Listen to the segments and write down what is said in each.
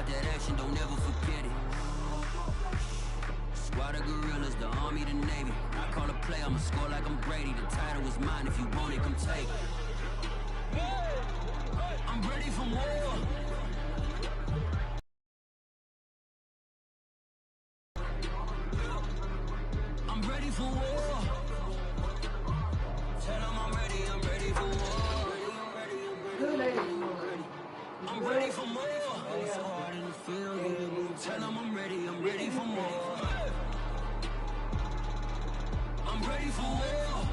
bout that action, don't ever forget it. Squad of gorillas, the army, the navy. I call a play, I'ma score like I'm Brady. The title is mine, if you want it, come take it. I'm ready for more. I'm ready for war. Tell them I'm ready for war. I'm ready for more. It's hard in the field, yeah. Tell them I'm ready for more. I'm ready for war.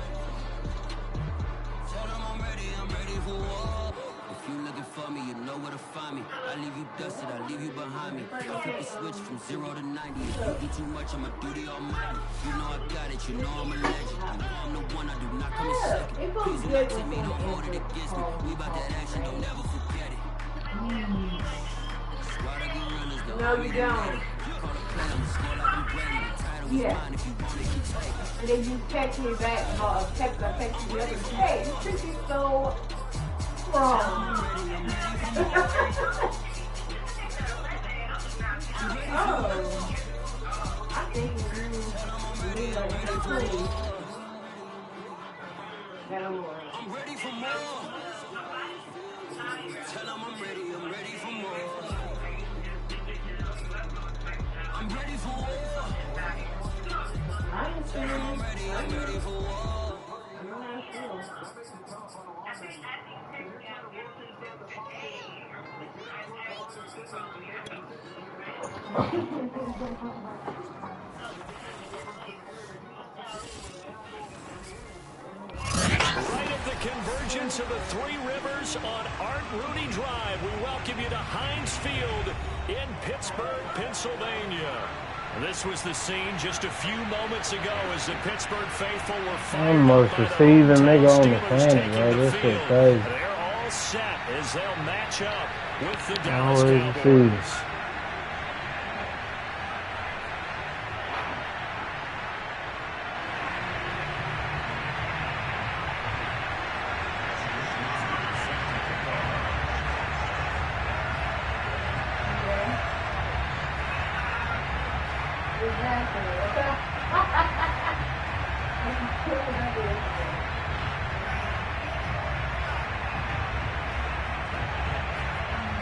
Tell them I'm ready for war. If you looking for me, you know where to find me. I leave you dusted, I leave you behind me. I flip the switch from 0 to 90. If you do too much, I'ma do the almighty. You know I got it, you know I'm a legend. You know I'm the one, I do not come in second. Please do not take me, don't hold it against me. We bout that action, don't ever forget it. Squad of gorillas, the no, you don't. Call a play, I'ma score like I'm Brady. The title is mine, if you want it, you take it. And then you text me back, text you the other day. Hey, this chick is so strong. Oh, I think you need like a pretty. I'm ready for more. Tell them I'm ready for more. I'm ready for war. I'm ready for war. Right at the convergence of the Three Rivers on Art Rooney Drive, we welcome you to Heinz Field in Pittsburgh, Pennsylvania. This was the scene just a few moments ago as the Pittsburgh faithful were fired I'm most receiving nigga on the planet, bro. This shit crazy. They're all set as they'll match up with the Dallas Cowboys.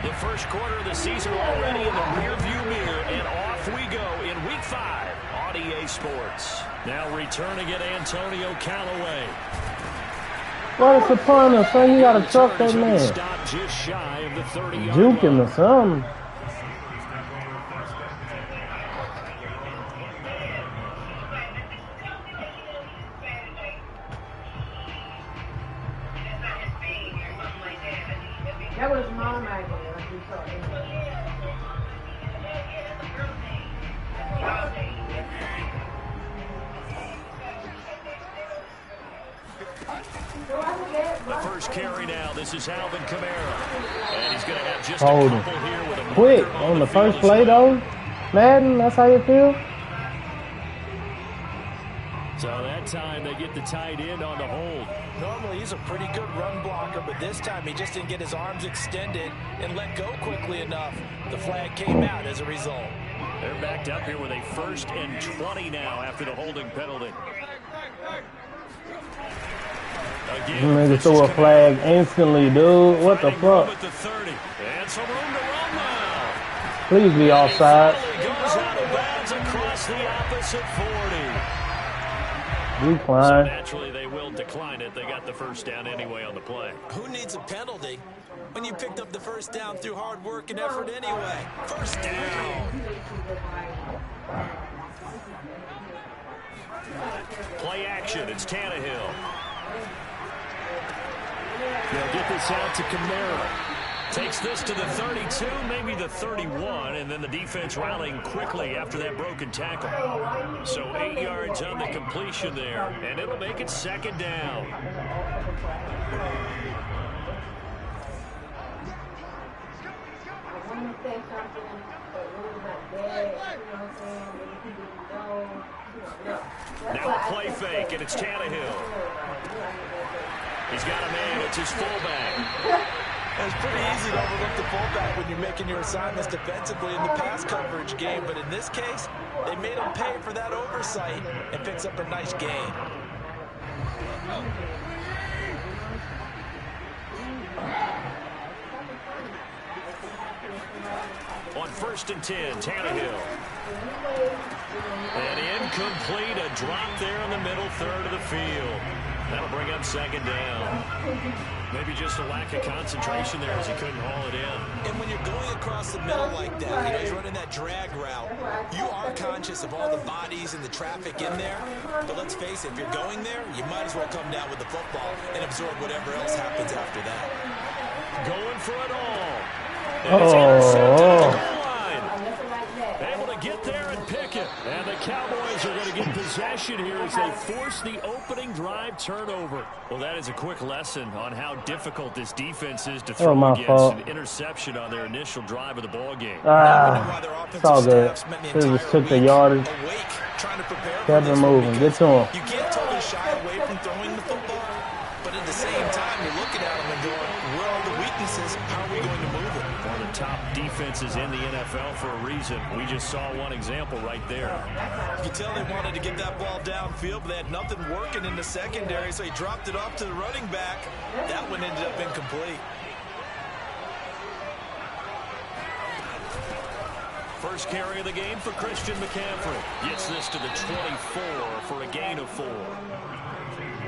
The first quarter of the season already in the rearview mirror, and off we go in Week 5 on EA Sports. Now returning it, Antonio Callaway. What is the point of son? You gotta truck that man. Stop just shy of the 30-yard Juke him or something. That was my idea. The first carry now. This is Alvin Kamara. And he's going to have just Hold a couple here with a quick on the first play, though. Madden, that's how you feel? So that time they get the tight end on the hold. Normally he's a pretty good run blocker, but this time he just didn't get his arms extended and let go quickly enough. The flag came out as a result. They're backed up here with a 1st and 20 now after the holding penalty. You niggas throw a flag instantly, dude. What the fuck? At the 30. And some room to run now. Please be offside. Goes out of bounds across the opposite 40. So Decline. naturally they will decline it. They got the first down anyway on the play. Who needs a penalty when you picked up the first down through hard work and effort anyway? First down. Play action. It's Tannehill. They'll get this out to Kamara. Takes this to the 32, maybe the 31, and then the defense rallying quickly after that broken tackle. So 8 yards on the completion there, and it'll make it 2nd down. Now a play fake, and it's Tannehill. He's got a man. It's his fullback. It's pretty easy to overlook the fullback when you're making your assignments defensively in the pass coverage game, but in this case, they made him pay for that oversight and picks up a nice gain. On 1st and 10, Tannehill. And incomplete, a drop there in the middle third of the field. That'll bring up 2nd down. Maybe just a lack of concentration there as he couldn't haul it in. And when you're going across the middle like that, he's running that drag route, you are conscious of all the bodies and the traffic in there. But let's face it, if you're going there, you might as well come down with the football and absorb whatever else happens after that. Going for it all. And it's intercepted at the goal line. Able to get there and pick it. And the Cowboys are going to get possession here as they force the opening drive turnover. Well, that is a quick lesson on how difficult this defense is to throw against an interception on their initial drive of the ball game. It's all good. They just took the yardage. Kept it moving. Get to him. You can't totally shy away from throwing the football, but at the same time, you're looking at them and going, where are the weaknesses? How are we going to move it? One of the top defenses in the NFL for a reason. We just saw one example right there. You can tell they wanted to get that ball downfield, but they had nothing working in the secondary, so he dropped it off to the running back. That one ended up incomplete. First carry of the game for Christian McCaffrey. Gets this to the 24 for a gain of 4.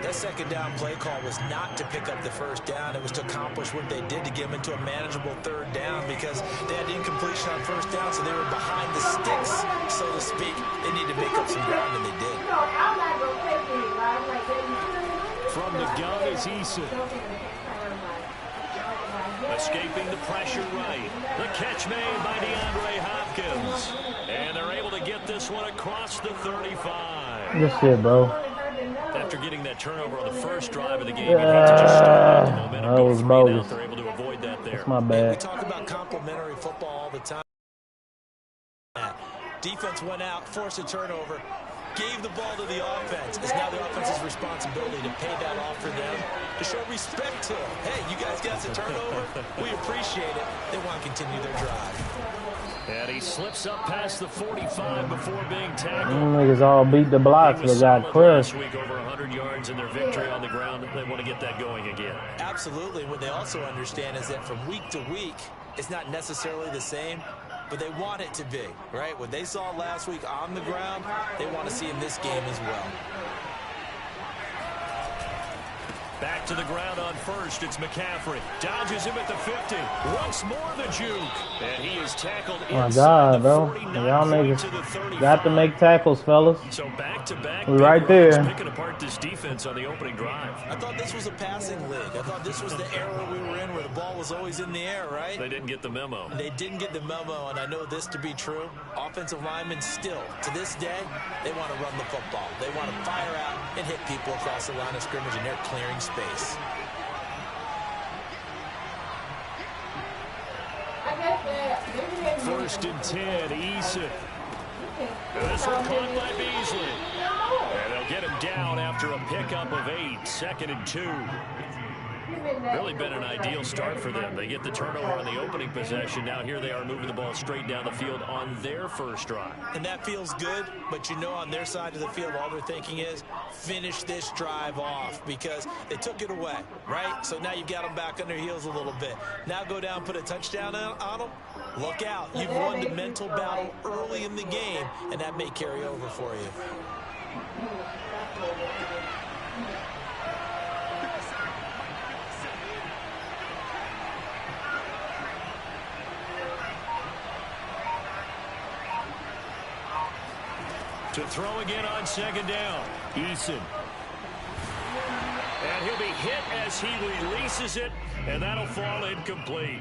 That 2nd down play call was not to pick up the 1st down. It was to accomplish what they did to get them into a manageable 3rd down because they had incompletion on 1st down, so they were behind the sticks, so to speak. They needed to make up some ground, and they did. From the gun is Eason. Escaping the pressure right. The catch made by DeAndre Hopkins. And they're able to get this one across the 35. Good shit, bro. After getting that turnover on the first drive of the game, you had to just stop the momentum. That was bogus. They're able to avoid that there. That's my bad. We talk about complementary football all the time. Defense went out, forced a turnover, gave the ball to the offense. It's now the offense's responsibility to pay that off for them, to show respect to them. Hey, you guys got the turnover. We appreciate it. They want to continue their drive. And he slips up past the 45 before being tackled. Niggas all beat the blocks, but got crushed. Last week, over 100 yards in their victory on the ground. They want to get that going again. Absolutely. What they also understand is that from week to week, it's not necessarily the same, but they want it to be, right? What they saw last week on the ground, they want to see in this game as well. Back to the ground on 1st. It's McCaffrey. Dodges him at the 50. Once more the juke. And he is tackled inside the 49. Y'all niggas got to make tackles, fellas. So back-to-back. We right there. Picking apart this defense on the opening drive. I thought this was a passing league. I thought this was the era we were in where the ball was always in the air, right? They didn't get the memo. They didn't get the memo, and I know this to be true. Offensive linemen still, to this day, they want to run the football. They want to fire out and hit people across the line of scrimmage, and they're clearing space. First and 10, Eason. This one caught by Beasley. And they'll get him down after a pickup of 8. 2nd and 2. Really been an ideal start for them. They get the turnover on the opening possession. Now here they are moving the ball straight down the field on their first drive. And that feels good, but you know on their side of the field, all they're thinking is finish this drive off because they took it away, right? So now you've got them back on their heels a little bit. Now go down, put a touchdown on them. Look out. You've won the mental battle early in the game, and that may carry over for you. To throw again on 2nd down, Eason. And he'll be hit as he releases it, and that'll fall incomplete.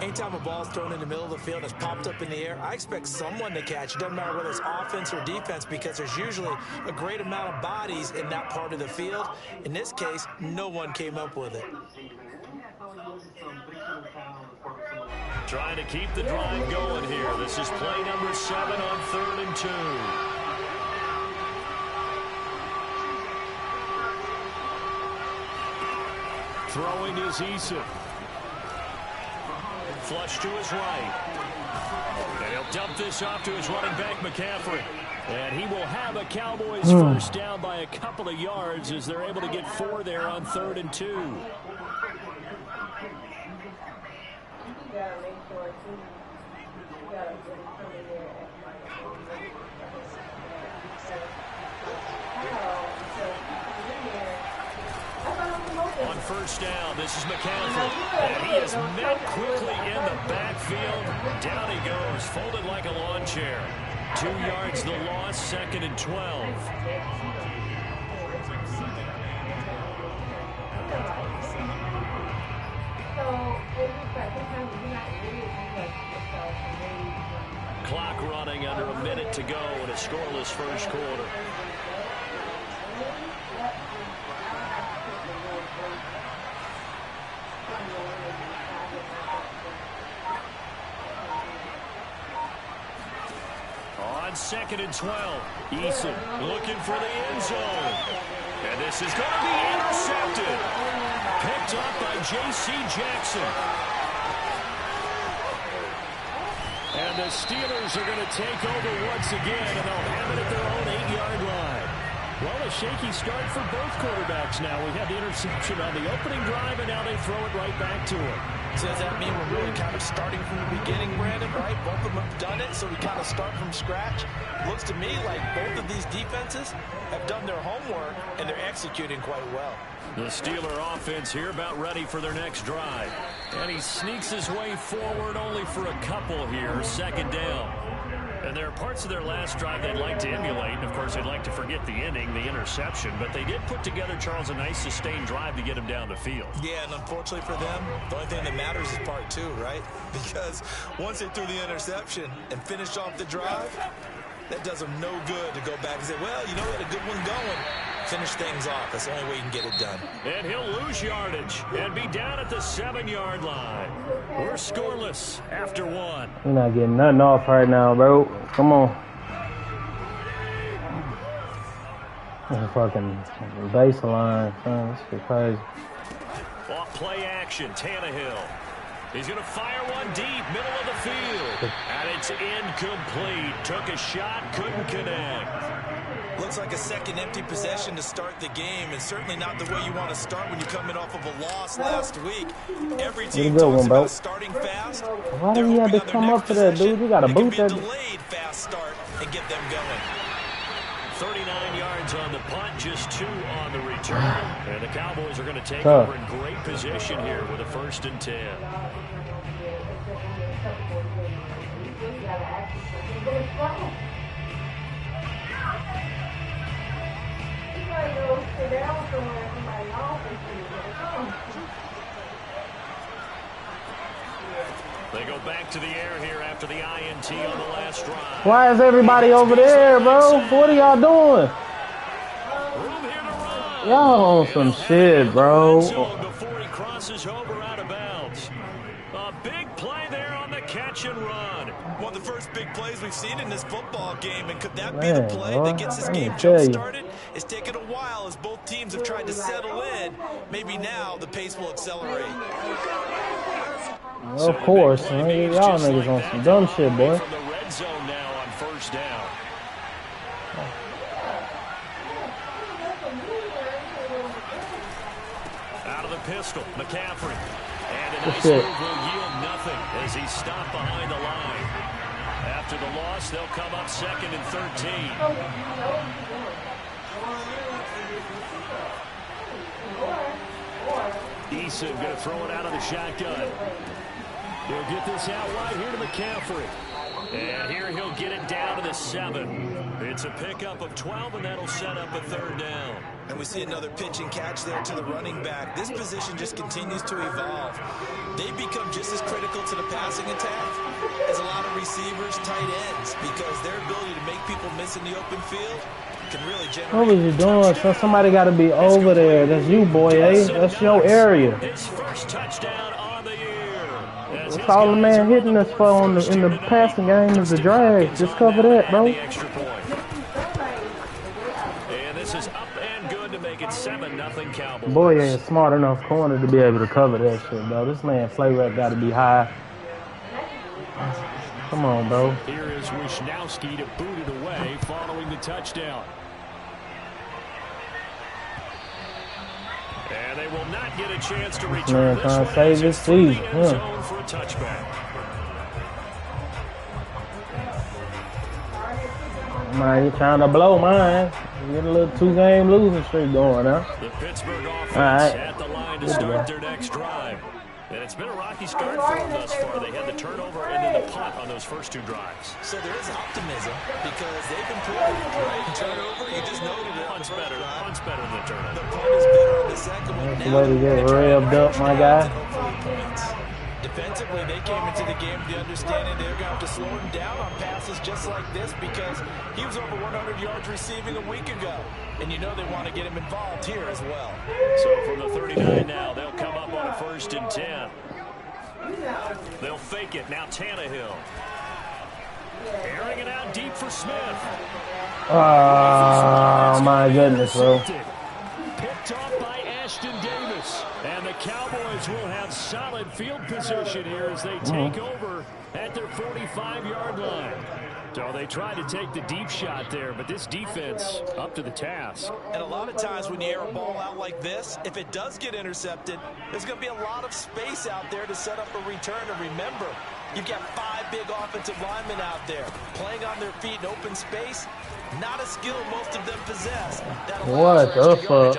Anytime a ball's thrown in the middle of the field and it's popped up in the air, I expect someone to catch. It doesn't matter whether it's offense or defense because there's usually a great amount of bodies in that part of the field. In this case, no one came up with it. Trying to keep the drive going here. This is play number 7 on 3rd and 2. Throwing is Eason. flush to his right. And he'll dump this off to his running back, McCaffrey. And he will have a Cowboys first down by a couple of yards as they're able to get 4 there on 3rd and 2. On first down, this is McCaffrey. And he is met quickly in the backfield. Down he goes, folded like a lawn chair. 2 yards the loss, 2nd and 12. Clock running, under a minute to go in a scoreless first quarter. On 2nd and 12, Eason looking for the end zone. And this is going to be intercepted. Picked up by J.C. Jackson. And the Steelers are going to take over once again, and they'll have it at their own 8-yard line. Well, a shaky start for both quarterbacks now. We had the interception on the opening drive, and now they throw it right back to him. So does that mean we're really kind of starting from the beginning, Brandon, right? Both of them have done it, so we kind of start from scratch. Looks to me like both of these defenses have done their homework, and they're executing quite well. The Steeler offense here about ready for their next drive. And he sneaks his way forward only for a couple here, 2nd down. And there are parts of their last drive they'd like to emulate. And, of course, they'd like to forget the ending, the interception. But they did put together, Charles, a nice sustained drive to get him down the field. Yeah, and unfortunately for them, the only thing that matters is part 2, right? Because once they threw the interception and finished off the drive, that does them no good to go back and say, well, you know, we had a good one going. Finish things off. That's the only way you can get it done. And he'll lose yardage and be down at the 7-yard line. We're scoreless after 1. You're not getting nothing off right now, bro. Come on. Fucking baseline, son. This is crazy. Off play action, Tannehill. He's going to fire one deep, middle of the field. And it's incomplete. Took a shot, couldn't connect. Looks like a second empty possession to start the game, and certainly not the way you want to start when you're coming off of a loss last week. Every team talks about starting fast. Why do you have to come up to that, dude? You got to boot that. Delayed fast start and get them going. 39 yards on the punt, just 2 on the return. And the Cowboys are going to take over in great position here with a 1st and 10. They go back to the air here after the INT on the last drive. Why is everybody over there, bro? What are y'all doing? Y'all on some shit, bro. Before he crosses over out of bounds. A big play there on the catch and run. One of the first big plays we've seen in this football game, and could that be the play that gets this game jump-started? It's taken a while as both teams have tried to settle in. Maybe now the pace will accelerate. Well, of course, y'all niggas on some dumb shit, boy. From the red zone now on 1st down. Out of the pistol, McCaffrey. And a nice move will yield nothing as he's stopped behind the line. After the loss, they'll come up 2nd and 13. Eason going to throw it out of the shotgun. He'll get this out right here to McCaffrey. And here he'll get it down to the 7. It's a pickup of 12, and that'll set up a 3rd down. And we see another pitch and catch there to the running back. This position just continues to evolve. They become just as critical to the passing attack as a lot of receivers, tight ends, because their ability to make people miss in the open field can really generate. What was you doing? So somebody got to be over there. That's you, boy, eh? That's your area. His first touchdown on the year. That's all the man hitting us for in the passing game is the drag. Just cover that, bro. And this is up and good to make it 7-0 Cowboys. Boy ain't smart enough corner to be able to cover that shit, bro. This man play rate got to be high. Come on, bro. Here is Wisnowski to boot it away following the touchdown. And they will not get a chance to return this one. Save this season. Zone for a touchback. Man, you're trying to blow mine. Get a little 2-game losing streak going, huh? The Pittsburgh offense at the line to start their next drive. And it's been a rocky start for them thus far. They had the turnover and then the punt on those first 2 drives. So there is optimism because they've improved, right? Turnover, you just noted it. Punt's better. Punt's better than the turnover. The punt is better on the second one. That's the way to get revved up, my guy. Defensively, they came into the game with the understanding they're going to have to slow him down on passes just like this because he was over 100 yards receiving a week ago. And you know they want to get him involved here as well. So from the 39 now, they'll come up on a 1st and 10. They'll fake it. Now Tannehill. Airing it out deep for Smith. Oh, my goodness, bro. Picked off by Ashton Davis. And the Cowboys will have solid field position here as they take over at their 45-yard line. So they tried to take the deep shot there, but this defense up to the task. And a lot of times when you air a ball out like this, if it does get intercepted, there's going to be a lot of space out there to set up a return. And remember, you've got 5 big offensive linemen out there playing on their feet in open space. Not a skill most of them possess. What the fuck?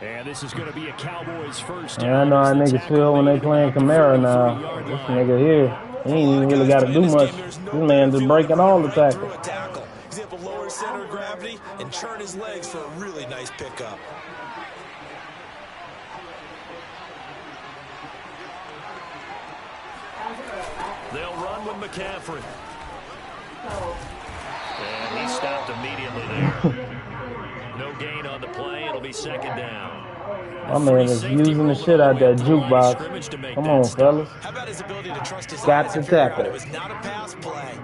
And this is going to be a Cowboys first. Yeah, I know how niggas feel when they playing Kamara now. This nigga here, he ain't even really got to do much. This man just breaking all the tackles. He's able to lower center of gravity and turn his legs for a really nice pickup. They'll run with McCaffrey. And he stopped immediately there. No gain on the play. It'll be 2nd down. My man is using the shit out that jukebox. Come on, fellas. How about his ability to trust his got to tackle. It was not a pass play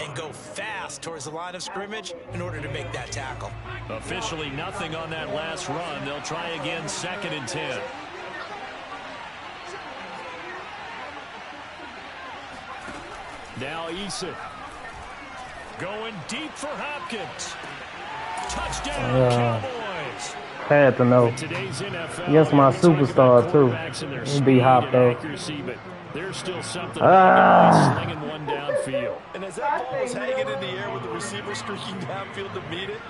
and go fast towards the line of scrimmage in order to make that tackle. Officially nothing on that last run. They'll try again 2nd and 10. Now Eason. Going deep for Hopkins. Touchdown, Cowboys. Had to know. Against my superstar, too. He'd be hot, though. There's still something slinging one downfield. And as that ball was hanging in the air with the receiver streaking downfield to meet it,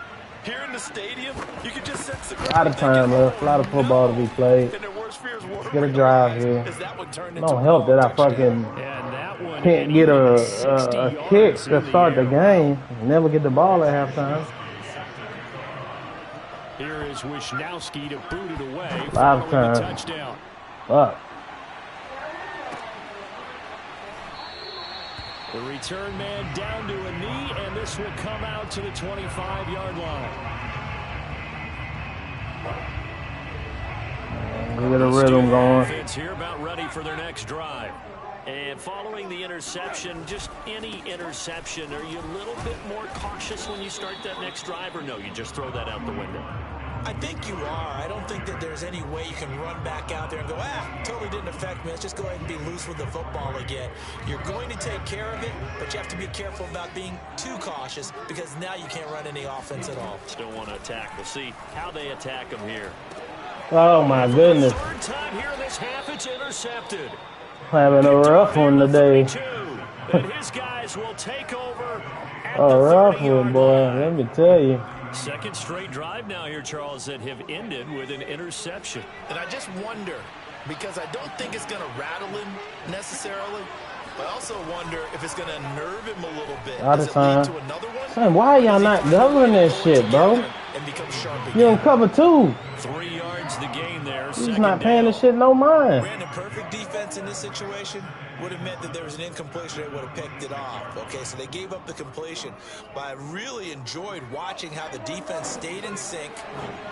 here in the stadium, you can just sense the crowd. A lot of time left. A lot of football to be played. Let's get a drive here. Don't help that I fucking can't get a kick to start the game. Never get the ball at halftime. Here is Wisnowski to boot it away. Lifetime. Touchdown. Up. The return man down to a knee, and this will come out to the 25-yard line. We get a rhythm going. Here about ready for their next drive. And following the interception, just any interception, are you a little bit more cautious when you start that next drive, or no, you just throw that out the window? I think you are. I don't think that there's any way you can run back out there and go, totally didn't affect me. Let's just go ahead and be loose with the football again. You're going to take care of it, but you have to be careful about being too cautious because now you can't run any offense at all. Still want to attack. We'll see how they attack them here. Oh, my goodness. Third time here in this half, it's intercepted. Having a rough one today. And his guys will take over. A rough one, boy. Let me tell you. Second straight drive now here, Charles, that have ended with an interception. And I just wonder, because I don't think it's going to rattle him necessarily, but I also wonder if it's going to nerve him a little bit. Out of time. To another one? Son, why y'all not covering this shit, bro? You don't cover 2. 3 yards the gain there. He's not paying this shit no mind. Brandon, perfect defense in this situation would have meant that there was an incompletion. They would have picked it off. Okay, so they gave up the completion. But I really enjoyed watching how the defense stayed in sync,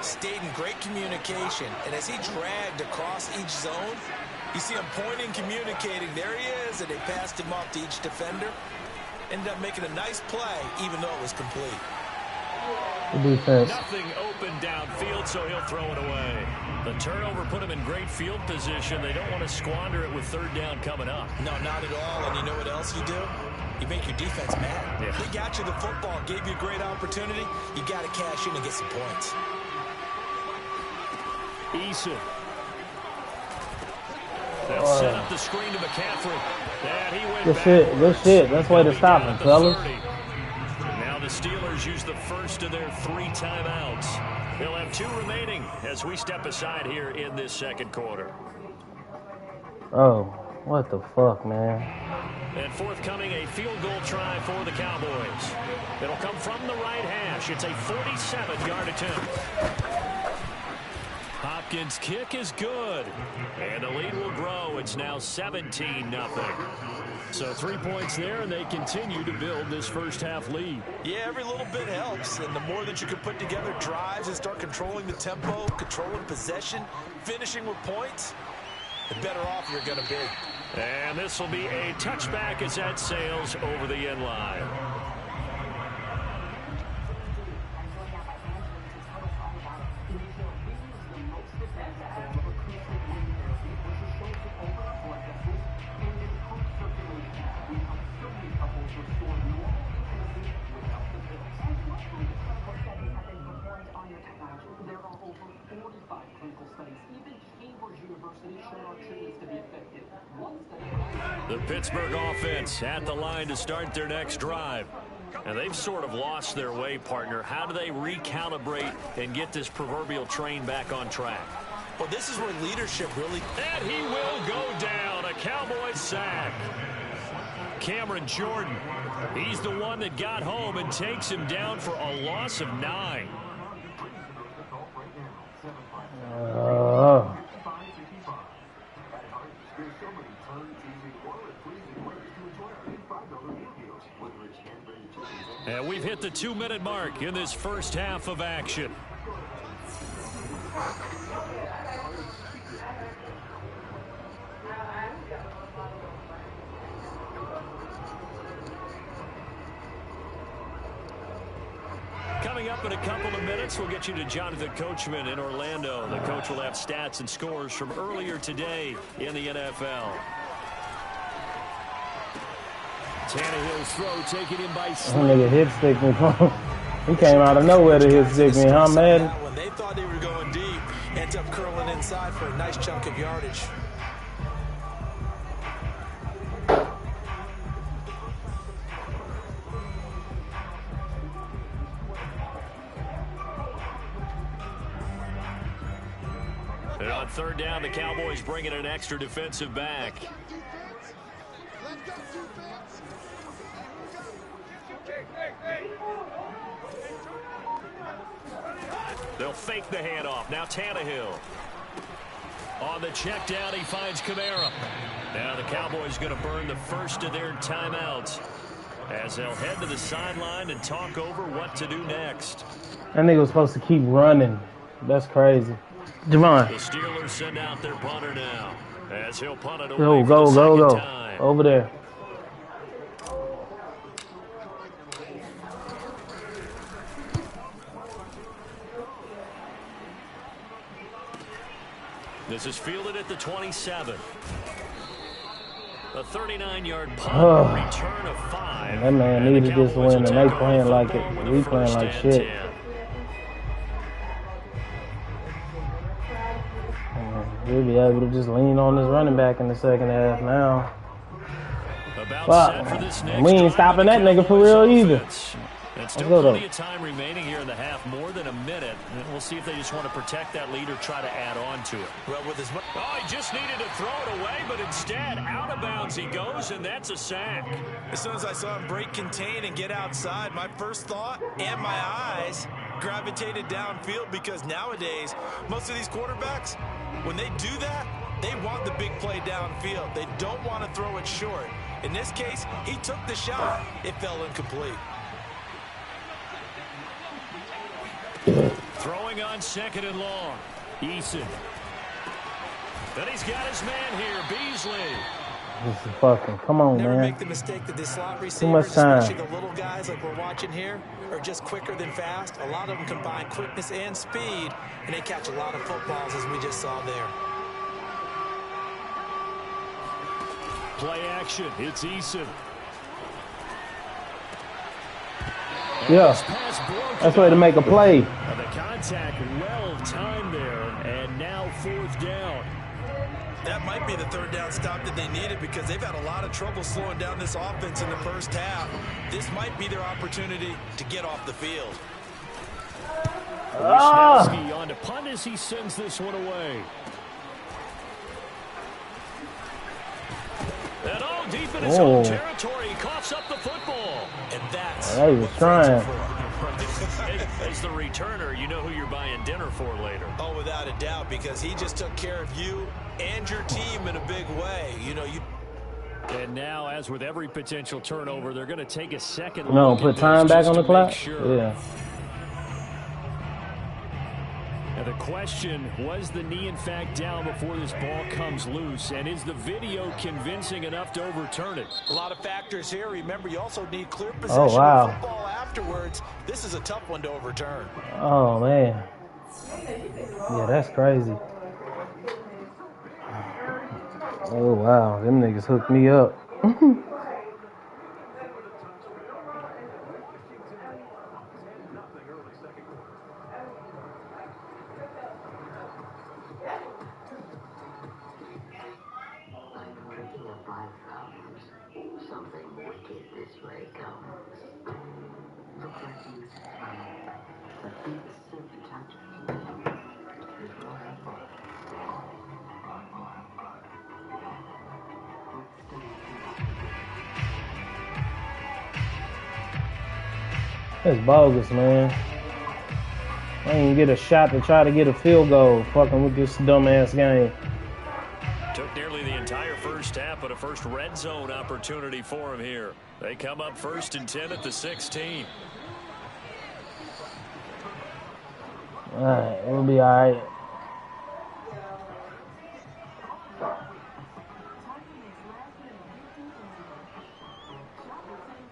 stayed in great communication. And as he dragged across each zone, you see him pointing, communicating. There he is, and they passed him off to each defender. Ended up making a nice play, even though it was complete. Good defense. Nothing open downfield, so he'll throw it away. The turnover put him in great field position. They don't want to squander it with third down coming up. No, not at all. And you know what else you do? You make your defense mad. Yeah. They got you the football, gave you a great opportunity. You got to cash in and get some points. Eason. They'll set up the screen to McCaffrey. And he went Good shit. Good shit. That's the way to stop him, fellas. Now the Steelers use the first of their 3 timeouts. They'll have 2 remaining as we step aside here in this second quarter. Oh, what the fuck, man? And forthcoming, a field goal try for the Cowboys. It'll come from the right hash. It's a 47-yard attempt. Hopkins' kick is good. And the lead will grow. It's now 17-0. So 3 points there, and they continue to build this first half lead. Yeah, every little bit helps. And the more that you can put together drives and start controlling the tempo, controlling possession, finishing with points, the better off you're going to be. And this will be a touchback as that sails over the end line. The Pittsburgh offense at the line to start their next drive. And they've sort of lost their way, partner. How do they recalibrate and get this proverbial train back on track? Well, this is where leadership really... And he will go down. A Cowboys sack. Cameron Jordan. He's the one that got home and takes him down for a loss of 9. And we've hit the 2-minute mark in this first half of action. Coming up in a couple of minutes, we'll get you to Jonathan Coachman in Orlando. The coach will have stats and scores from earlier today in the NFL. Tannehill's throw taken in by Slim. That nigga hit stick me. He came out of nowhere to hit stick me, huh, man? When they thought they were going deep, ends up curling inside for a nice chunk of yardage. And on third down, the Cowboys bring in an extra defensive back. They'll fake the handoff. Now Tannehill. On the check down, he finds Kamara. Now the Cowboys going to burn the first of their timeouts as they'll head to the sideline and talk over what to do next. That nigga was supposed to keep running. That's crazy. Javon. The Steelers send out their punter now as he'll punt it away for the go. second time. Over there. This is fielded at the 27. A 39-yard punt, return of 5. That man needed this win, and they playing like it. We playing like shit. We'll be able to just lean on this running back in the second half now. Wow. We ain't stopping that nigga for real either. And still plenty of time remaining here in the half, more than a minute. And we'll see if they just want to protect that lead or try to add on to it. Well, with his... Oh, he just needed to throw it away, but instead, out of bounds he goes, and that's a sack. As soon as I saw him break contain and get outside, my first thought and my eyes gravitated downfield, because nowadays, most of these quarterbacks, when they do that, they want the big play downfield. They don't want to throw it short. In this case, he took the shot. It fell incomplete. Throwing on second and long. Eason. And he's got his man here, Beasley. This is fucking. Come on, Never man. make the mistake that the slot receivers, too much time. especially the little guys like we're watching here, are just quicker than fast. A lot of them combine quickness and speed, and they catch a lot of footballs, as we just saw there. Play action. It's Eason. Yeah, that's the way to make a play. The contact well timed there, and now 4th down. That might be the 3rd down stop that they needed because they've had a lot of trouble slowing down this offense in the first half. This might be their opportunity to get off the field. Wisniewski on to punt as he sends this one away. And all deep in his own territory, he coughs up the football. And that's he was trying. As the returner, you know who you're buying dinner for later. Oh, without a doubt, because he just took care of you and your team in a big way. You know, And now, as with every potential turnover, they're going to take a second. No, put time back on the clock. Sure. Yeah. Now the question, was the knee in fact down before this ball comes loose? And is the video convincing enough to overturn it? A lot of factors here. Remember, you also need clear possession of football afterwards. This is a tough one to overturn. Oh, man. Yeah, that's crazy. Oh, wow. Them niggas hooked me up. That's bogus, man. I didn't even get a shot to try to get a field goal fucking with this dumbass game. Took nearly the entire first half, but a first red zone opportunity for him here. They come up 1st and 10 at the 16. All right, we'll be all right.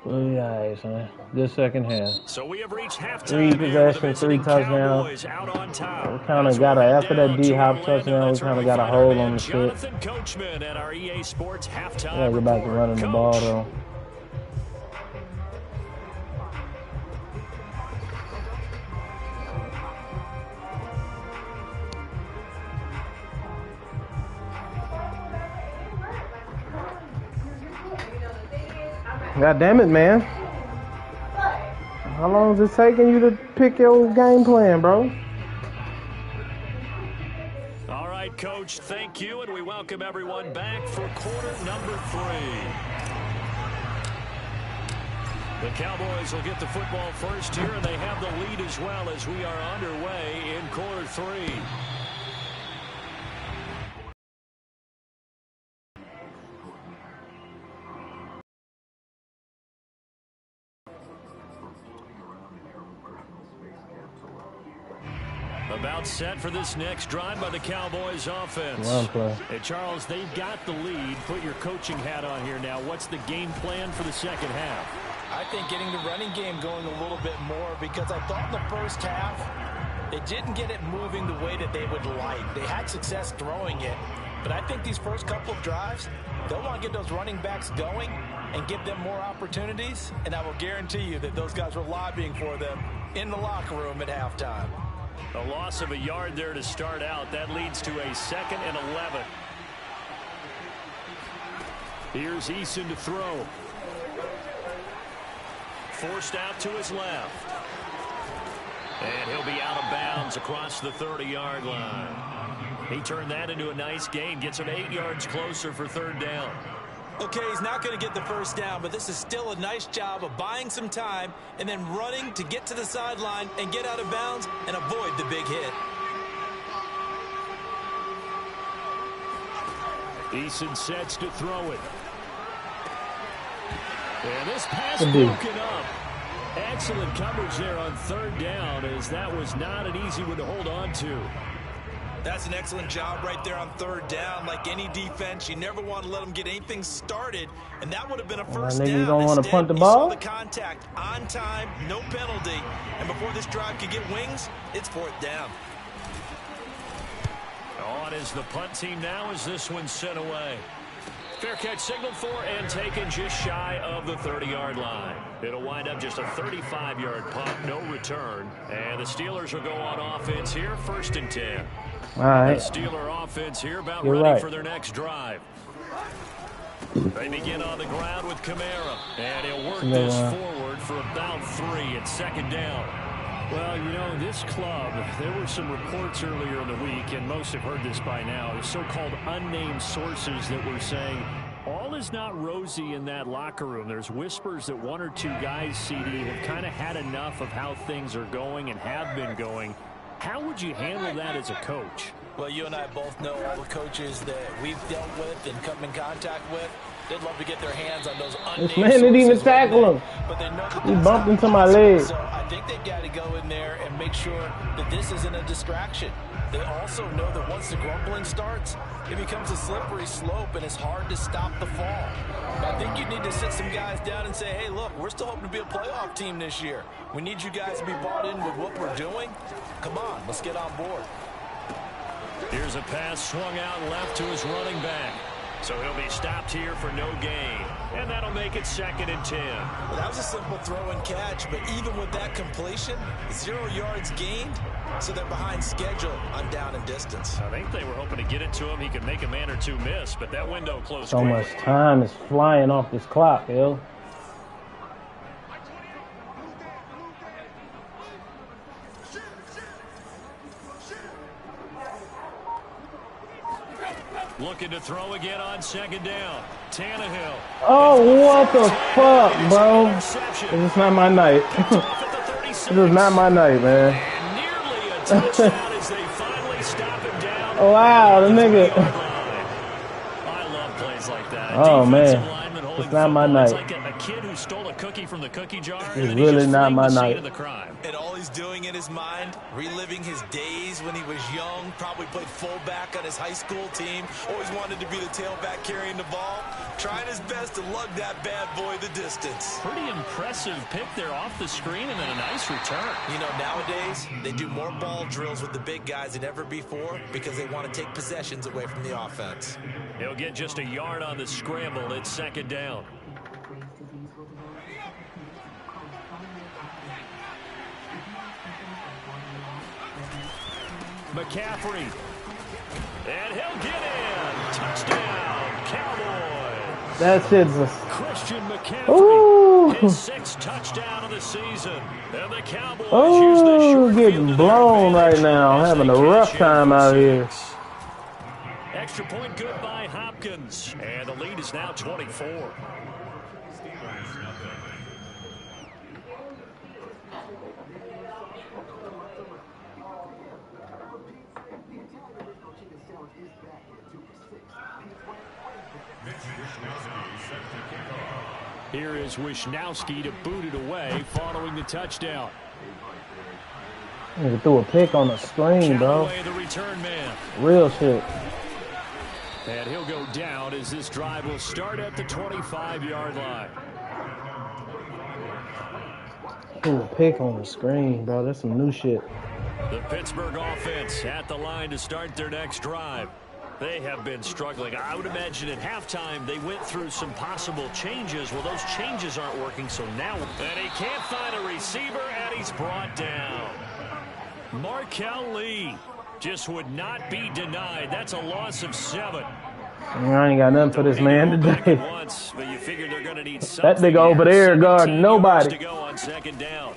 We'll be all right, son. Good second half. So we have reached halftime. 3 possessions, 3 touchdowns. We kind of got after that D-Hop touchdown, we kind of got a hold on the shit. Jonathan Coachman at our EA Sports halftime. Gotta get back to running the ball, though. God damn it, man. How long is it taking you to pick your game plan, bro? All right, Coach, thank you, and we welcome everyone back for quarter number 3. The Cowboys will get the football first here, and they have the lead as well as we are underway in quarter 3. About set for this next drive by the Cowboys offense. Hey, Charles, they've got the lead. Put your coaching hat on here now. What's the game plan for the second half? I think getting the running game going a little bit more because I thought in the first half they didn't get it moving the way that they would like. They had success throwing it, but I think these first couple of drives, they'll want to get those running backs going and give them more opportunities, and I will guarantee you that those guys were lobbying for them in the locker room at halftime. A loss of a yard there to start out. That leads to a 2nd and 11. Here's Eason to throw. Forced out to his left. And he'll be out of bounds across the 30-yard line. He turned that into a nice gain. Gets him 8 yards closer for 3rd down. Okay, he's not going to get the first down, but this is still a nice job of buying some time and then running to get to the sideline and get out of bounds and avoid the big hit. Eason sets to throw it. And this pass broken up. Excellent coverage there on 3rd down, as that was not an easy one to hold on to. That's an excellent job right there on third down. Like any defense, you never want to let them get anything started, and that would have been a first down. You don't want to punt the He ball? saw the contact on time, no penalty, and before this drive could get wings, it's fourth down. On is the punt team now as this one's sent away. Fair catch signaled for and taken just shy of the 30-yard line. It'll wind up just a 35-yard punt, no return. And the Steelers will go on offense here, 1st and 10. All right. The Steeler offense here about ready for their next drive. They begin on the ground with Kamara. And he'll work this forward for about 3 at 2nd down. Well, you know, this club, there were some reports earlier in the week, and most have heard this by now, so-called unnamed sources that were saying all is not rosy in that locker room. There's whispers that 1 or 2 guys, CD, have kind of had enough of how things are going and have been going. How would you handle that as a coach? Well, you and I both know all the coaches that we've dealt with and come in contact with. They'd love to get their hands on those unnamed This man didn't even tackle him. But they know He bumped into my leg. So I think they've got to go in there and make sure that this isn't a distraction. They also know that once the grumbling starts, it becomes a slippery slope and it's hard to stop the fall. I think you need to sit some guys down and say, hey, look, we're still hoping to be a playoff team this year. We need you guys to be bought in with what we're doing. Come on, let's get on board. Here's a pass swung out left to his running back. So he'll be stopped here for no gain. And that'll make it 2nd and 10. Well, that was a simple throw and catch, but even with that completion, 0 yards gained, so they're behind schedule on down and distance. I think they were hoping to get it to him. He could make a man or 2 miss, but that window closed So quickly. much time is flying off this clock, yo. Looking to throw again on 2nd down. Tannehill. Oh, what the fuck, bro? This is not my night. This is not my night, man. And nearly a touchdown as they finally stop him down. Wow, the nigga. I love plays like that. Oh, man. It's not my night. It's like a kid who stole a cookie from the cookie jar. It's really not my night. The crime. And all he's doing in his mind, reliving his days when he was young, probably played fullback on his high school team, always wanted to be the tailback carrying the ball, trying his best to lug that bad boy the distance. Pretty impressive pick there off the screen and then a nice return. You know, nowadays, they do more ball drills with the big guys than ever before because they want to take possessions away from the offense. He'll get just a yard on the scramble. It's 2nd down. McCaffrey. And he'll get in. Touchdown, Cowboys. That shit's a... Christian McCaffrey. Ooh. His 6th touchdown of the season. And the Cowboys use the Oh, short getting field to blown their right advantage now. as Having they a rough cash in time for out here. 6. Extra point good by Hopkins. And the lead is now 24. Here is Wisnowski to boot it away following the touchdown. Nigga threw a pick on the screen, bro. Callaway, the return man. Real shit. And he'll go down as this drive will start at the 25-yard line. Threw a pick on the screen, bro. That's some new shit. The Pittsburgh offense at the line to start their next drive. They have been struggling. I would imagine at halftime they went through some possible changes. Well, those changes aren't working, so now... And he can't find a receiver, and he's brought down. Markel Lee just would not be denied. That's a loss of 7. I ain't got nothing for this man today. Once, but you figure they're going to need That nigga over there guarding nobody. To go on 2nd down.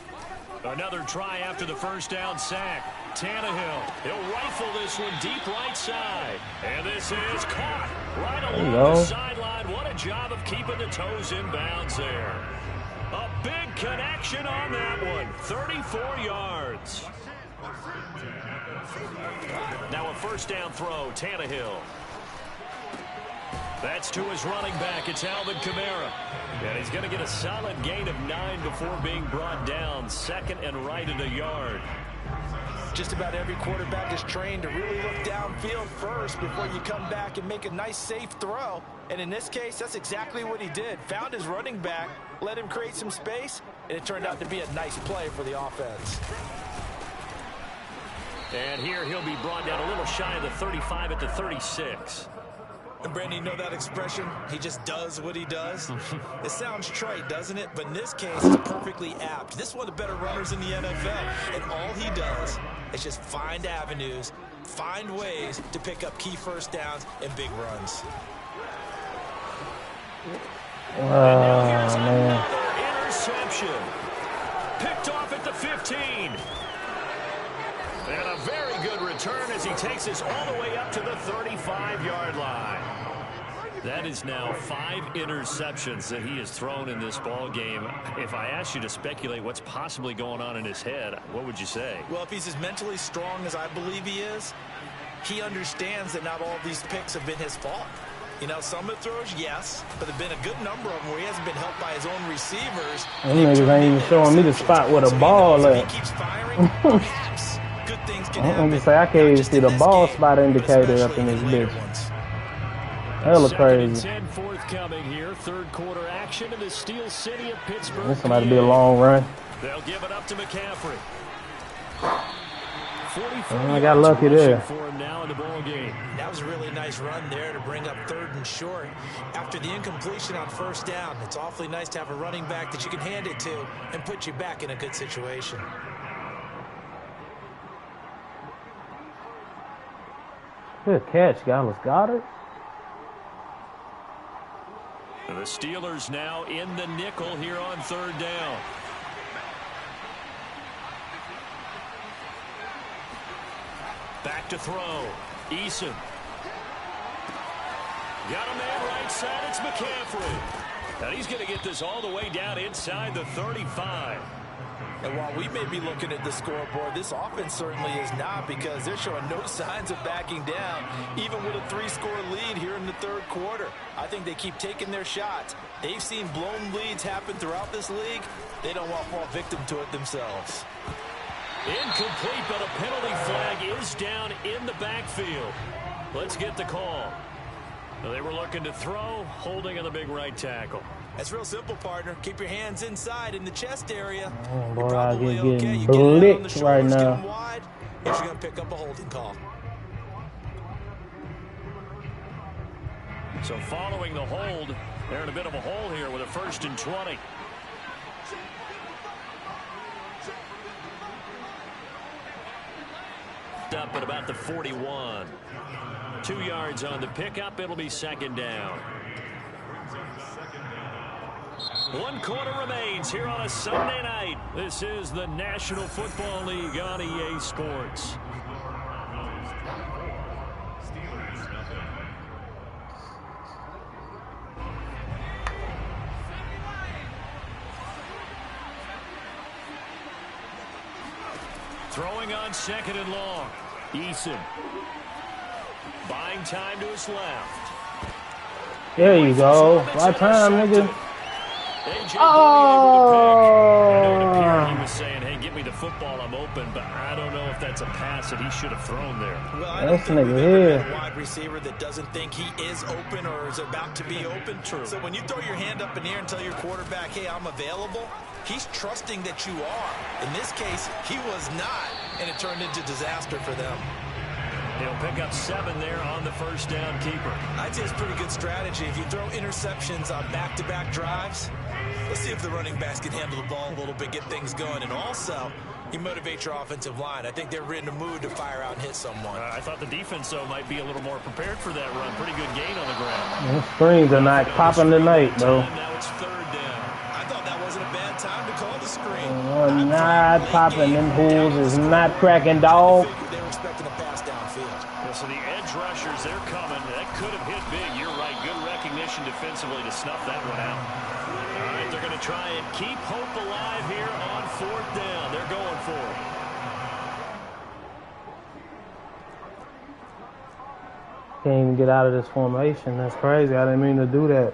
Another try after the first down sack. Tannehill, he'll rifle this one deep right side. And this is caught right along the sideline. What a job of keeping the toes in bounds there. A big connection on that one. 34 yards. Now a first down throw, Tannehill. That's to his running back. It's Alvin Kamara. And he's going to get a solid gain of 9 before being brought down. 2nd and right at a yard. Just about every quarterback is trained to really look downfield first before you come back and make a nice, safe throw. And in this case, that's exactly what he did. Found his running back, let him create some space, and it turned out to be a nice play for the offense. And here he'll be brought down a little shy of the 35 at the 36. And Brandon, you know that expression? He just does what he does. It sounds trite, doesn't it? But in this case, it's perfectly apt. This is one of the better runners in the NFL. And all he does is just find avenues, find ways to pick up key first downs and big runs. And now here's another interception. Picked off at the 15. And a very good return as he takes us all the way up to the 35-yard line. That is now 5 interceptions that he has thrown in this ball game. If I asked you to speculate what's possibly going on in his head, what would you say? Well, if he's as mentally strong as I believe he is, he understands that not all of these picks have been his fault. You know, some of the throws, yes, but there have been a good number of them where he hasn't been helped by his own receivers. Them niggas ain't even showing me the spot where the ball at. If he keeps firing, perhaps good things can happen. I'm just saying, I can't even see the ball spot indicator up in this bitch. Hella crazy. 10 forthcoming here. Third quarter action in the Steel City of Pittsburgh. This might be a long run. They'll give it up to McCaffrey. I got lucky there. For him now in the ball game. That was a really nice run there to bring up 3rd and short. After the incompletion on 1st down, it's awfully nice to have a running back that you can hand it to and put you back in a good situation. Good catch, Dallas Goedert. The Steelers now in the nickel here on 3rd down. Back to throw. Eason. Got a man right side. It's McCaffrey. And he's going to get this all the way down inside the 35. And while we may be looking at the scoreboard, this offense certainly is not, because they're showing no signs of backing down, even with a 3-score lead here in the 3rd quarter. I think they keep taking their shots. They've seen blown leads happen throughout this league. They don't want to fall victim to it themselves. Incomplete, but a penalty flag is down in the backfield. Let's get the call. They were looking to throw, holding on the big right tackle. That's real simple, partner. Keep your hands inside in the chest area. Oh, boy, You're probably getting okay. You get it out on the blicked shoulders, right get now. them wide. You're going to pick up a holding call. So following the hold, they're in a bit of a hole here with a 1st and 20. Up at about the 41. 2 yards on the pickup. It'll be 2nd down. 1 quarter remains here on a Sunday night. This is the National Football League on EA Sports. Throwing on 2nd and long. Eason. Buying time to his left. There you go. Right time, nigga. AJ Oh! I know it appeared he was saying, hey, give me the football, I'm open, but I don't know if that's a pass that he should have thrown there. Well, I don't think we've ever had a wide receiver that doesn't think he is open or is about to be open. True. So when you throw your hand up in the air and tell your quarterback, hey, I'm available, he's trusting that you are. In this case, he was not, and it turned into disaster for them. He'll pick up 7 there on the 1st down keeper. I'd say it's pretty good strategy. If you throw interceptions on back-to-back drives, let's see if the running backs can handle the ball a little bit, get things going. And also, you motivate your offensive line. I think they're in the mood to fire out and hit someone. I thought the defense, though, might be a little more prepared for that run. Pretty good gain on the ground. The screens are not popping tonight, though. Now it's 3rd down. I thought that wasn't a bad time to call the screen. Not popping. Them fools is not cracking, dog. They were expecting a pass downfield. Yeah, so the edge rushers, they're coming. That could have hit big. You're right. Good recognition defensively to snuff that one out. All right, they're going to try and keep hope alive here on 4th down. They're going for it. Can't even get out of this formation. That's crazy. I didn't mean to do that.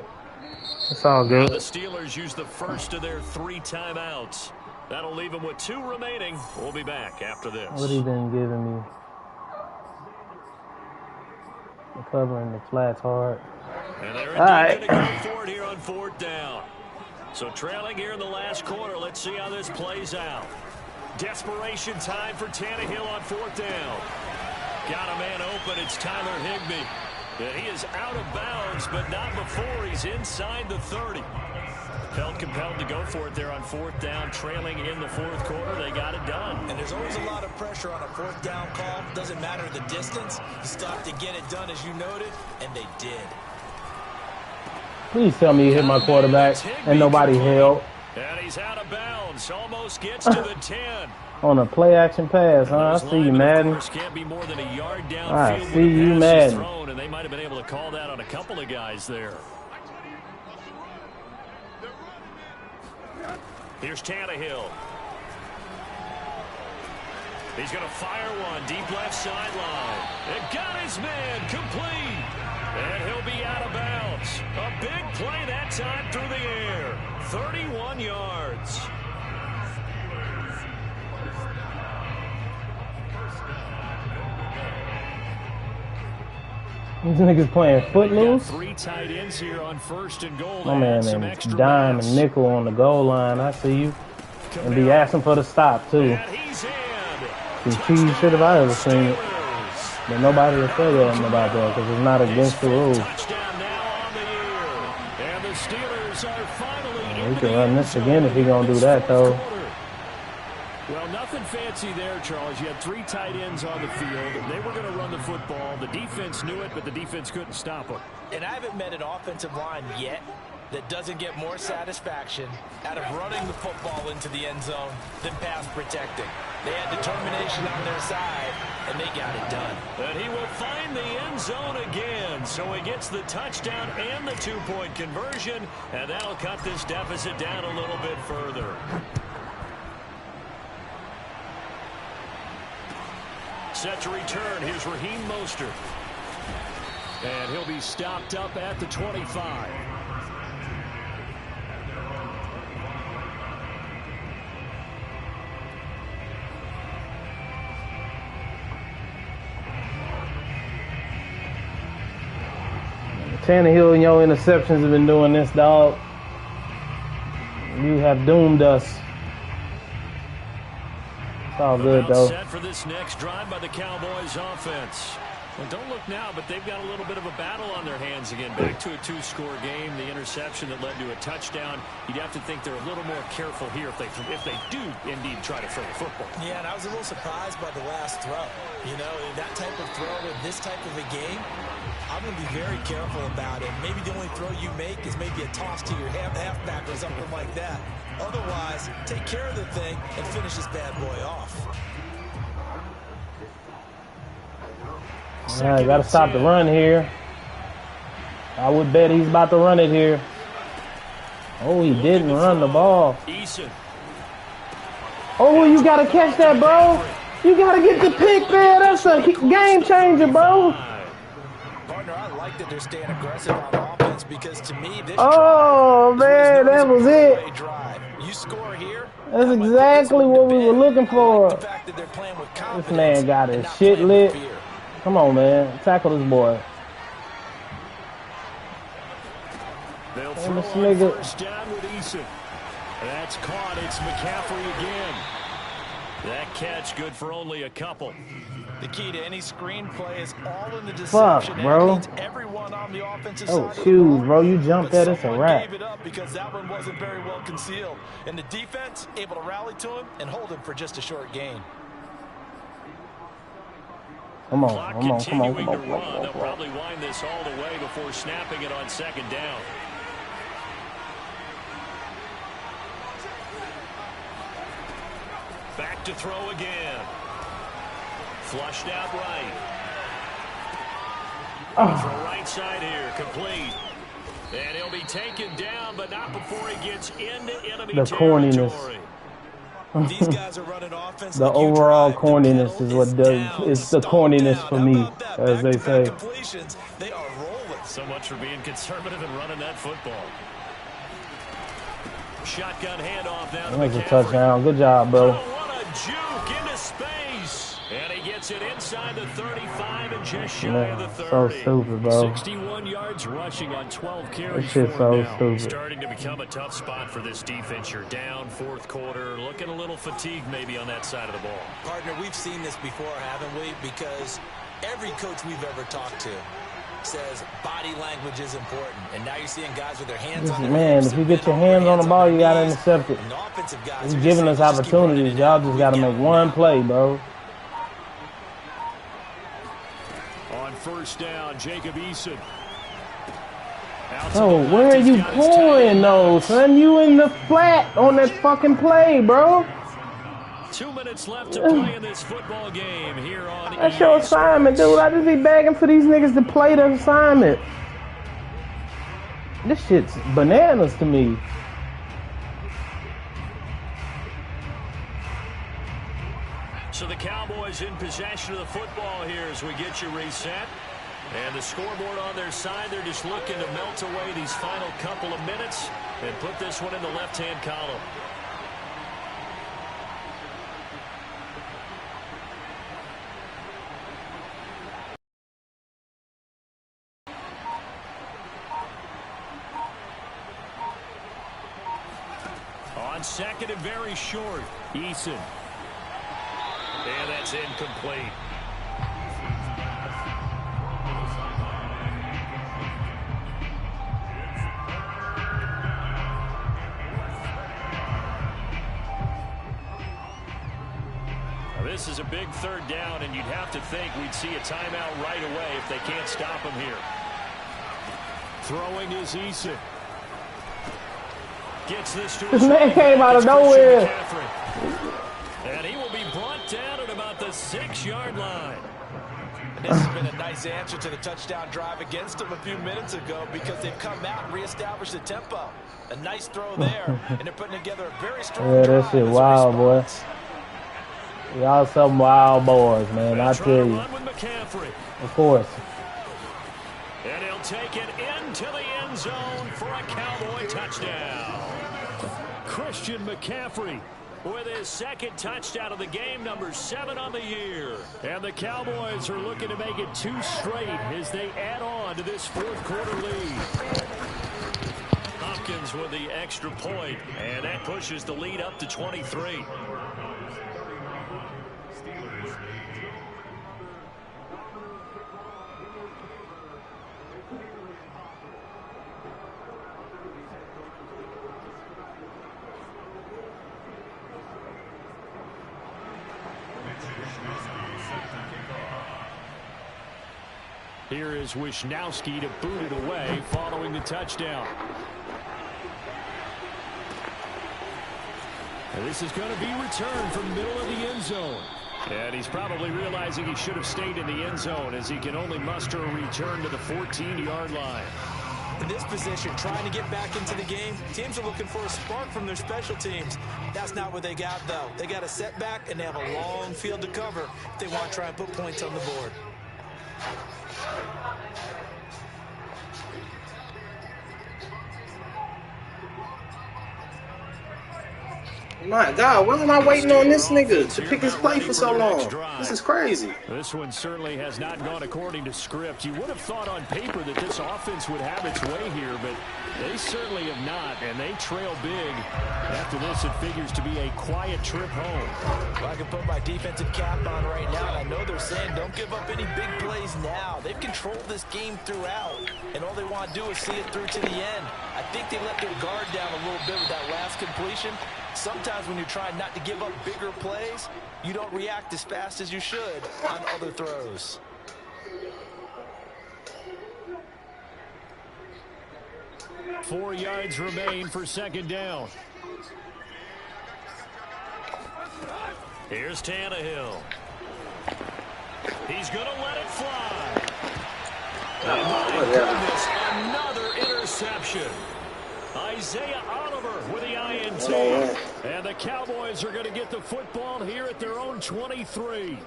It's all good. The Steelers use the first of their 3 timeouts. That'll leave him with 2 remaining. We'll be back after this. What he been giving me? The covering the flats hard. And they're indeed going to go for it here on 4th down. So trailing here in the last quarter. Let's see how this plays out. Desperation time for Tannehill on 4th down. Got a man open. It's Tyler Higbee. And he is out of bounds, but not before he's inside the 30. Felt compelled to go for it there on 4th down, trailing in the 4th quarter. They got it done. And there's always a lot of pressure on a 4th down call. Doesn't matter the distance. You still have to get it done, as you noted, and they did. Please tell me you hit my quarterback and nobody held. And he's out of bounds. Almost gets to the 10. On a play action pass, huh? I see you, Madden. Can't be more than a yard downfield. I see you, Madden. And they might have been able to call that on a couple of guys there. Here's Tannehill. He's going to fire one deep left sideline. It got his man complete. And he'll be out of bounds. A big play that time through the air. 31 yards. These niggas playing footloose. 3 tight ends here on 1st and goal. My man, dime and nickel on the goal line. I see you. And be asking for the stop, too. The cheese shit if I ever seen it. But nobody will say that about that because it's not against the rules. We can run this again if he gonna do that, though. Well, nothing fancy there, Charles. You had 3 tight ends on the field. They were going to run the football. The defense knew it, but the defense couldn't stop them. And I haven't met an offensive line yet that doesn't get more satisfaction out of running the football into the end zone than pass protecting. They had determination on their side, and they got it done. And he will find the end zone again. So he gets the touchdown and the 2-point conversion, and that'll cut this deficit down a little bit further. Set to return. Here's Raheem Mostert. And he'll be stopped up at the 25. Tannehill and your interceptions have been doing this, dog. You have doomed us. It's all good, though. Set for this next drive by the Cowboys offense. Well, don't look now, but they've got a little bit of a battle on their hands again. Back to a 2-score game. The interception that led to a touchdown. You'd have to think they're a little more careful here if they do indeed try to throw the football. Yeah, and I was a little surprised by the last throw. You know, that type of throw in this type of a game, I'm going to be very careful about it. Maybe the only throw you make is maybe a toss to your halfback or something like that. Otherwise, take care of the thing and finish this bad boy off. All right, got to stop the run here. I would bet he's about to run it here. Oh, he didn't run the ball. Oh, you got to catch that, bro. You got to get the pick there. That's a game changer, bro. Partner, I like that they're staying aggressive on offense because to me, this man, that was it. You score here. That's exactly what we were looking for. This man got his shit lit. Come on, man. Tackle this boy. They'll throw on first down with Eason. That's caught. It's McCaffrey again. That catch good for only a couple. The key to any screenplay is all in the Fuck, deception. bro. Everyone on the offensive oh, side shoes, bro. You jumped at us a wrap. Gave it up because that one wasn't very well concealed. And the defense able to rally to him and hold him for just a short gain. Come on, come on, come on, come on. They'll probably wind this all the way before snapping it on second down. Back to throw again. Flushed out right. Throw right side here, complete. And he'll be taken down, but not before he gets into enemy territory. These guys are running offense. The overall corniness is what does. It's the corniness for me, as they say. They are rolling. So much for being conservative and running that football. Shotgun handoff now to That's a McCaffrey. touchdown. Good job, bro. Oh, what a juke into space. And he gets it inside the 35 and just shy of the 30. So stupid, bro. 61 yards rushing on 12 carries This shit's for him so now. stupid. Starting to become a tough spot for this defense. You're down fourth quarter. Looking a little fatigued maybe on that side of the ball. Partner, we've seen this before, haven't we? Because every coach we've ever talked to says body language is important. And now you're seeing guys with their hands on their Man, hips, if you get your hands on the ball, you got to intercept it. and the offensive guys He's are giving just us saying, just keep running opportunities. it Y'all out. just got to make one play, bro. On first down, Jacob Eason. Oh, where are you going, though, son? You in the flat on that fucking play, bro. 2 minutes left to play in this football game here on That's your assignment, dude. I just be begging for these niggas to play the assignment. This shit's bananas to me. So the Cowboys in possession of the football here as we get you reset. And the scoreboard on their side, they're just looking to melt away these final couple of minutes and put this one in the left-hand column. On second and very short, Eason. And that's incomplete. Now this is a big third down, and you'd have to think we'd see a timeout right away if they can't stop him here. Throwing is Eason. Gets this to This man came out of nowhere. And he will be brought down at about the 6-yard line. And this has been a nice answer to the touchdown drive against them a few minutes ago because they've come out and reestablished the tempo. A nice throw there, and they're putting together a very strong drive. Yeah, that shit wild, boy. Y'all some wild boys, man. I tell you. Of course. And he'll take it into the end zone for a Cowboy touchdown. Christian McCaffrey with his second touchdown of the game, number 7 on the year. And the Cowboys are looking to make it 2 straight as they add on to this fourth quarter lead. Hopkins with the extra point, and that pushes the lead up to 23. Here is Wisnowski to boot it away following the touchdown. And this is going to be returned from middle of the end zone. And he's probably realizing he should have stayed in the end zone as he can only muster a return to the 14-yard line. In this position, trying to get back into the game, teams are looking for a spark from their special teams. That's not what they got, though. They got a setback, and they have a long field to cover if they want to try and put points on the board. My God, why am I waiting on this nigga to pick his play for so long? This is crazy. This one certainly has not gone according to script. You would have thought on paper that this offense would have its way here, but they certainly have not, and they trail big. After this, it figures to be a quiet trip home. Well, I can put my defensive cap on right now, and I know they're saying don't give up any big plays now. They've controlled this game throughout, and all they want to do is see it through to the end. I think they let their guard down a little bit with that last completion. Sometimes when you're trying not to give up bigger plays, you don't react as fast as you should on other throws. Four yards remain for second down. Here's Tannehill. He's going to let it fly. And my goodness, another interception. Isaiah Oliver with the INT. And the Cowboys are going to get the football here at their own 23.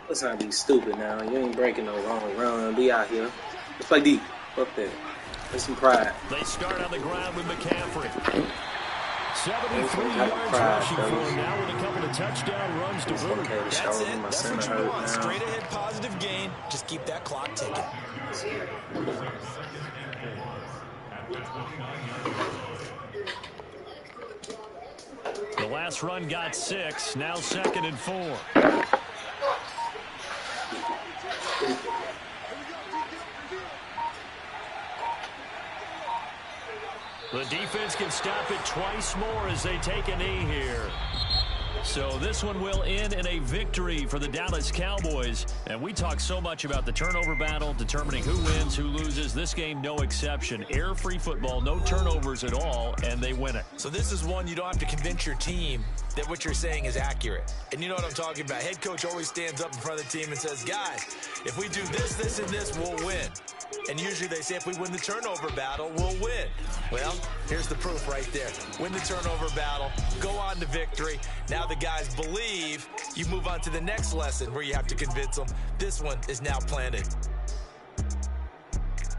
Let's not be stupid now. You ain't breaking no long run. Be out here. Let's play deep. Fuck that. Let's some pride. They start on the ground with McCaffrey. 73 yards rushing for him now with a couple of touchdown runs to boot. That's it. That's what you want. Straight ahead positive gain. Just keep that clock ticking. The last run got 6. Now 2nd and 4. The defense can stop it twice more as they take a knee here. So this one will end in a victory for the Dallas Cowboys. And we talk so much about the turnover battle, determining who wins, who loses. This game, no exception. Air-free football, no turnovers at all, and they win it. So this is one you don't have to convince your team that what you're saying is accurate. And you know what I'm talking about. Head coach always stands up in front of the team and says, guys, if we do this, this, and this, we'll win. And usually they say if we win the turnover battle, we'll win. Well, here's the proof right there. Win the turnover battle, go on to victory. Now the guys believe. You move on to the next lesson where you have to convince them. This one is now planted.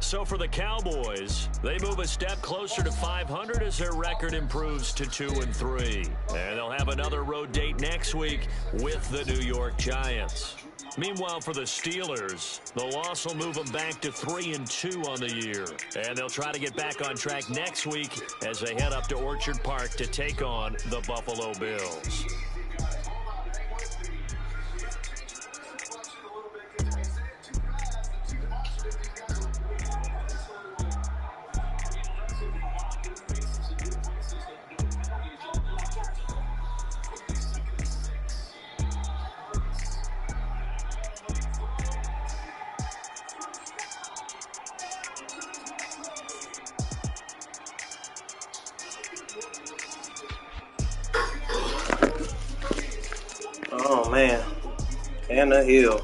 So for the Cowboys, they move a step closer to 500 as their record improves to 2-3. And they'll have another road date next week with the New York Giants. Meanwhile, for the Steelers, the loss will move them back to 3-2 on the year. And they'll try to get back on track next week as they head up to Orchard Park to take on the Buffalo Bills. Oh man, and the hill.